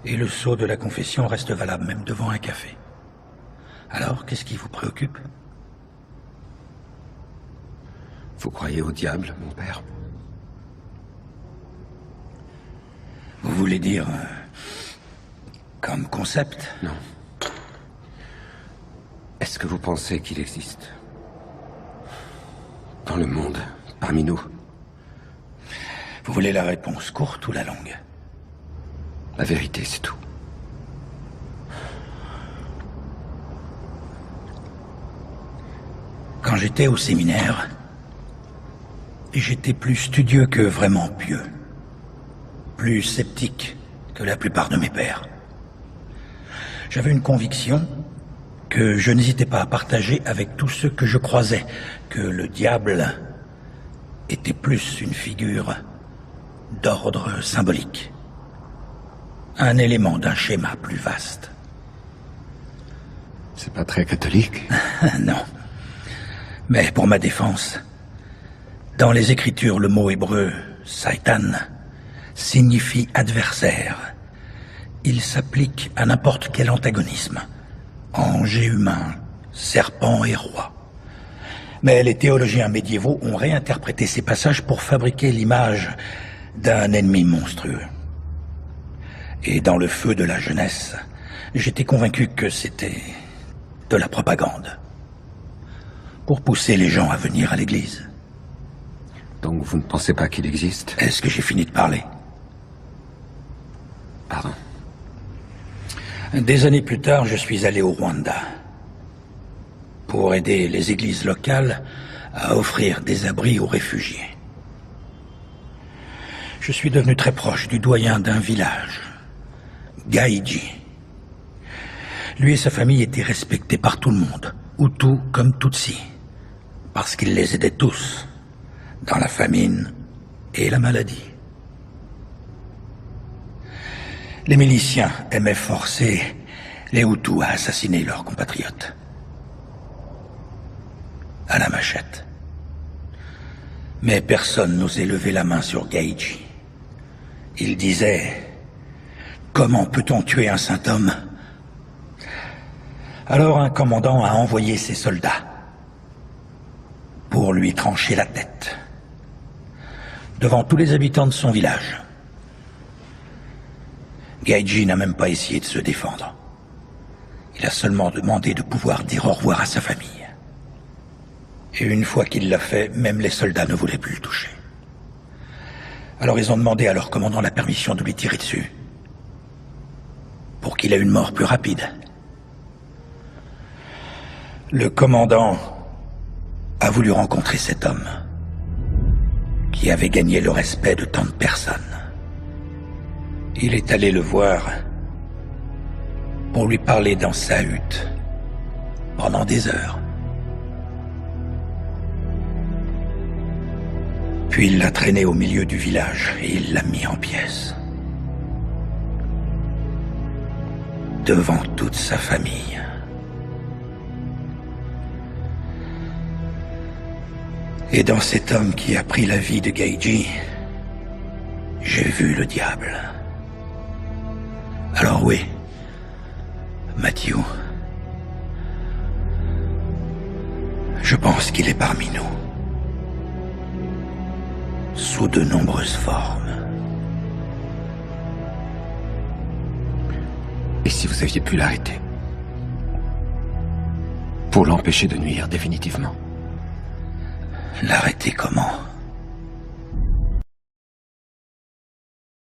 Et le sceau de la confession reste valable même devant un café. Alors, qu'est-ce qui vous préoccupe? Vous croyez au diable, mon père? Vous voulez dire... comme concept? Non. Est-ce que vous pensez qu'il existe? Dans le monde, parmi nous? Vous voulez la réponse courte ou la longue? La vérité, c'est tout. Quand j'étais au séminaire, j'étais plus studieux que vraiment pieux. Plus sceptique que la plupart de mes pairs. J'avais une conviction que je n'hésitais pas à partager avec tous ceux que je croisais, que le diable était plus une figure d'ordre symbolique. Un élément d'un schéma plus vaste. C'est pas très catholique? Non. Mais pour ma défense, dans les Écritures, le mot hébreu « Satan » signifie adversaire. Il s'applique à n'importe quel antagonisme. Ange et humain, serpent et roi. Mais les théologiens médiévaux ont réinterprété ces passages pour fabriquer l'image d'un ennemi monstrueux. Et dans le feu de la jeunesse, j'étais convaincu que c'était de la propagande. Pour pousser les gens à venir à l'église. Donc vous ne pensez pas qu'il existe? Est-ce que j'ai fini de parler? Pardon. Des années plus tard, je suis allé au Rwanda pour aider les églises locales à offrir des abris aux réfugiés. Je suis devenu très proche du doyen d'un village, Gaïdji. Lui et sa famille étaient respectés par tout le monde, Hutu comme Tutsi, parce qu'il les aidait tous, dans la famine et la maladie. Les miliciens aimaient forcer les Hutus à assassiner leurs compatriotes. À la machette. Mais personne n'osait lever la main sur Gaïdji. Il disait « Comment peut-on tuer un saint homme ?» Alors un commandant a envoyé ses soldats pour lui trancher la tête, devant tous les habitants de son village. Gaïdji n'a même pas essayé de se défendre. Il a seulement demandé de pouvoir dire au revoir à sa famille. Et une fois qu'il l'a fait, même les soldats ne voulaient plus le toucher. Alors ils ont demandé à leur commandant la permission de lui tirer dessus, pour qu'il ait une mort plus rapide. Le commandant a voulu rencontrer cet homme, qui avait gagné le respect de tant de personnes. Il est allé le voir pour lui parler dans sa hutte pendant des heures. Puis il l'a traîné au milieu du village et il l'a mis en pièces. Devant toute sa famille. Et dans cet homme qui a pris la vie de Gaïdji, j'ai vu le diable. Alors oui, Matthew, je pense qu'il est parmi nous, sous de nombreuses formes. Et si vous aviez pu l'arrêter? Pour l'empêcher de nuire définitivement? L'arrêter comment?